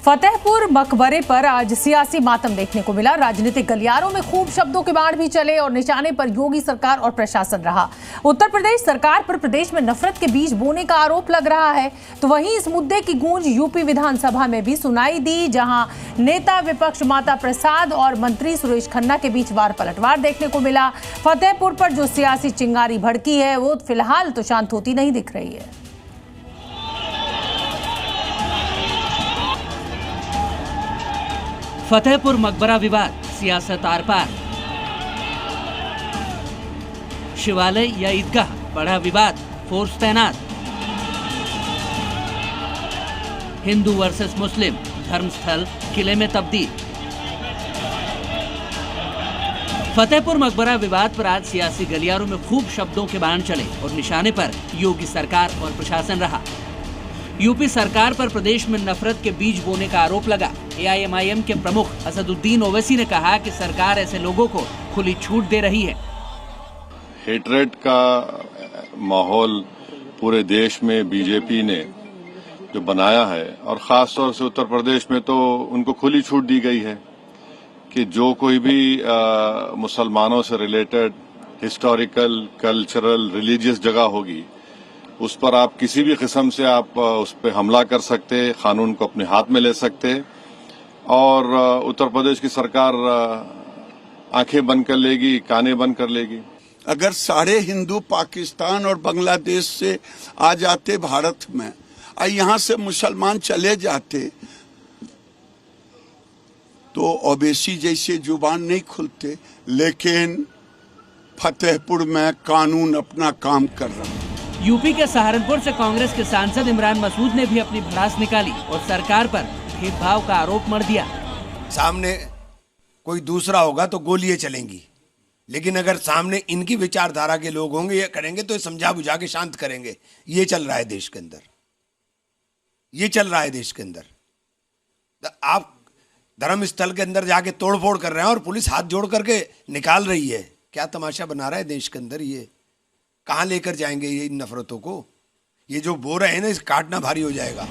फतेहपुर मकबरे पर आज सियासी मातम देखने को मिला। राजनीतिक गलियारों में खूब शब्दों के बाण भी चले और निशाने पर योगी सरकार और प्रशासन रहा। उत्तर प्रदेश सरकार पर प्रदेश में नफरत के बीज बोने का आरोप लग रहा है, तो वहीं इस मुद्दे की गूंज यूपी विधानसभा में भी सुनाई दी, जहां नेता विपक्ष माता प्रसाद और मंत्री सुरेश खन्ना के बीच वार पलटवार देखने को मिला। फतेहपुर पर जो सियासी चिंगारी भड़की है वो फिलहाल तो शांत होती नहीं दिख रही है। फतेहपुर मकबरा विवाद, सियासत आर पार। शिवालय या ईदगाह, बड़ा विवाद, फोर्स तैनात। हिंदू वर्सेस मुस्लिम, धर्मस्थल किले में तब्दील। फतेहपुर मकबरा विवाद पर आज सियासी गलियारों में खूब शब्दों के बाण चले और निशाने पर योगी सरकार और प्रशासन रहा। यूपी सरकार पर प्रदेश में नफरत के बीज बोने का आरोप लगा। एआईएमआईएम के प्रमुख असदुद्दीन ओवैसी ने कहा कि सरकार ऐसे लोगों को खुली छूट दे रही है। हेटरेट का माहौल पूरे देश में बीजेपी ने जो बनाया है और खास तौर से उत्तर प्रदेश में तो उनको खुली छूट दी गई है कि जो कोई भी मुसलमानों से रिलेटेड हिस्टोरिकल, कल्चरल, रिलीजियस जगह होगी उस पर आप किसी भी किस्म से आप उस पर हमला कर सकते, कानून को अपने हाथ में ले सकते और उत्तर प्रदेश की सरकार आंखें बंद कर लेगी, कानें बंद कर लेगी। अगर सारे हिंदू पाकिस्तान और बांग्लादेश से आ जाते भारत में और यहाँ से मुसलमान चले जाते तो ओवैसी जैसे जुबान नहीं खुलते, लेकिन फतेहपुर में कानून अपना काम कर रहा है। यूपी के सहारनपुर से कांग्रेस के सांसद इमरान मसूद ने भी अपनी भड़ास निकाली और सरकार पर भेदभाव का आरोप मढ़ दिया। सामने कोई दूसरा होगा तो गोलियां चलेंगी, लेकिन अगर सामने इनकी विचारधारा के लोग होंगे, ये करेंगे तो समझा बुझा के शांत करेंगे। ये चल रहा है देश के अंदर, ये चल रहा है देश के अंदर। आप धर्म स्थल के अंदर जाके तोड़फोड़ कर रहे हैं और पुलिस हाथ जोड़ करके निकाल रही है। क्या तमाशा बना रहा है देश के अंदर? ये कहाँ लेकर जाएंगे ये इन नफरतों को? ये जो बो रहे हैं ना, इस काटना भारी हो जाएगा।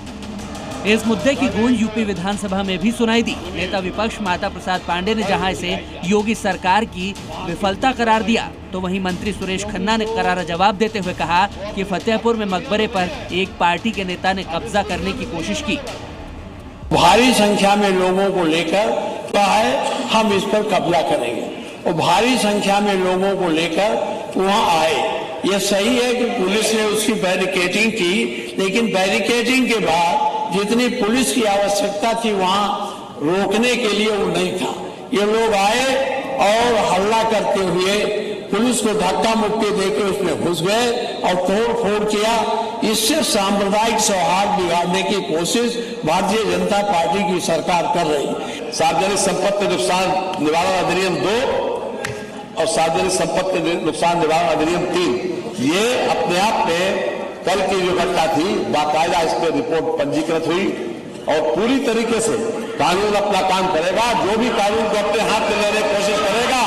इस मुद्दे की गूंज यूपी विधानसभा में भी सुनाई दी। नेता विपक्ष माता प्रसाद पांडे ने जहां इसे योगी सरकार की विफलता करार दिया, तो वहीं मंत्री सुरेश खन्ना ने करारा जवाब देते हुए कहा कि फतेहपुर में मकबरे पर एक पार्टी के नेता ने कब्जा करने की कोशिश की। भारी संख्या में लोगों को लेकर कहा है हम इस पर कब्जा करेंगे और भारी संख्या में लोगों को लेकर वहाँ आए। यह सही है कि पुलिस ने उसकी बैरिकेडिंग की, लेकिन बैरिकेडिंग के बाद जितनी पुलिस की आवश्यकता थी वहाँ रोकने के लिए वो नहीं था। ये लोग आए और हल्ला करते हुए पुलिस को धक्का मुक्की देकर उसमें घुस गए और तोड़ फोड़ किया। इससे सांप्रदायिक सौहार्द बिगाड़ने की कोशिश भारतीय जनता पार्टी की सरकार कर रही है। सार्वजनिक संपत्ति नुकसान निवारण अधिनियम 2 और सार्वजनिक संपत्ति नुकसान निवारण अधिनियम 3, ये अपने आप में कल की जो घटना थी बाकायदा इस पर रिपोर्ट पंजीकृत हुई और पूरी तरीके से कानून अपना काम करेगा। जो भी कानून को अपने हाथ में लेने की कोशिश करेगा,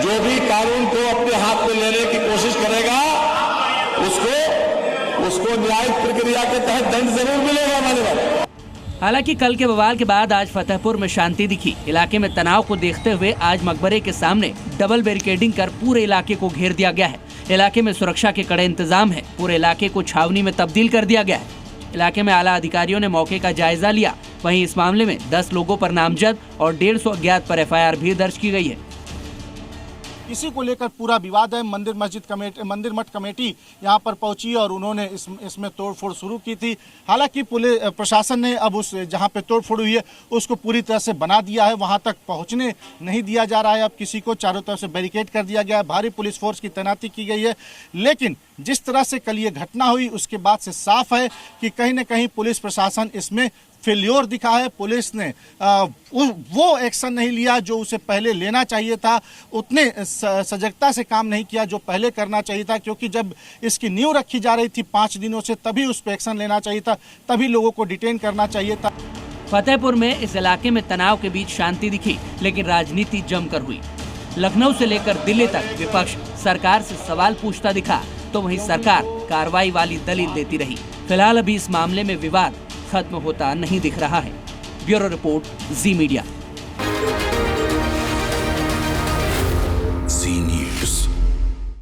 जो भी कानून को अपने हाथ में लेने की कोशिश करेगा, उसको न्यायिक प्रक्रिया के तहत दंड जरूर मिलेगा। मान्यवर। हालांकि कल के बवाल के बाद आज फतेहपुर में शांति दिखी। इलाके में तनाव को देखते हुए आज मकबरे के सामने डबल बैरिकेडिंग कर पूरे इलाके को घेर दिया गया है। इलाके में सुरक्षा के कड़े इंतजाम है। पूरे इलाके को छावनी में तब्दील कर दिया गया है। इलाके में आला अधिकारियों ने मौके का जायजा लिया। वहीं इस मामले में 10 लोगों पर नामजद और 150 अज्ञात पर एफआईआर भी दर्ज की गई है। इसी को लेकर पूरा विवाद है। मंदिर मठ कमेटी यहाँ पर पहुंची और उन्होंने इसमें तोड़फोड़ शुरू की थी। हालांकि पुलिस प्रशासन ने अब उस जहाँ पे तोड़फोड़ हुई है उसको पूरी तरह से बना दिया है। वहाँ तक पहुँचने नहीं दिया जा रहा है। अब किसी को चारों तरफ से बैरिकेड कर दिया गया है। भारी पुलिस फोर्स की तैनाती की गई है। लेकिन जिस तरह से कल ये घटना हुई उसके बाद से साफ है कि कहीं न कहीं पुलिस प्रशासन इसमें फेल्योर दिखा है। पुलिस ने वो एक्शन नहीं लिया जो उसे पहले लेना चाहिए था। उतने सजगता से काम नहीं किया जो पहले करना चाहिए था, क्योंकि जब इसकी नींव रखी जा रही थी 5 दिनों से, तभी उस पर एक्शन लेना चाहिए था, तभी लोगों को डिटेन करना चाहिए था। फतेहपुर में इस इलाके में तनाव के बीच शांति दिखी, लेकिन राजनीति जमकर हुई। लखनऊ से लेकर दिल्ली तक विपक्ष सरकार से सवाल पूछता दिखा, तो वहीं सरकार कार्रवाई वाली दलील देती रही। फिलहाल अभी इस मामले में विवाद खत्म होता नहीं दिख रहा है। ब्यूरो रिपोर्ट, जी मीडिया।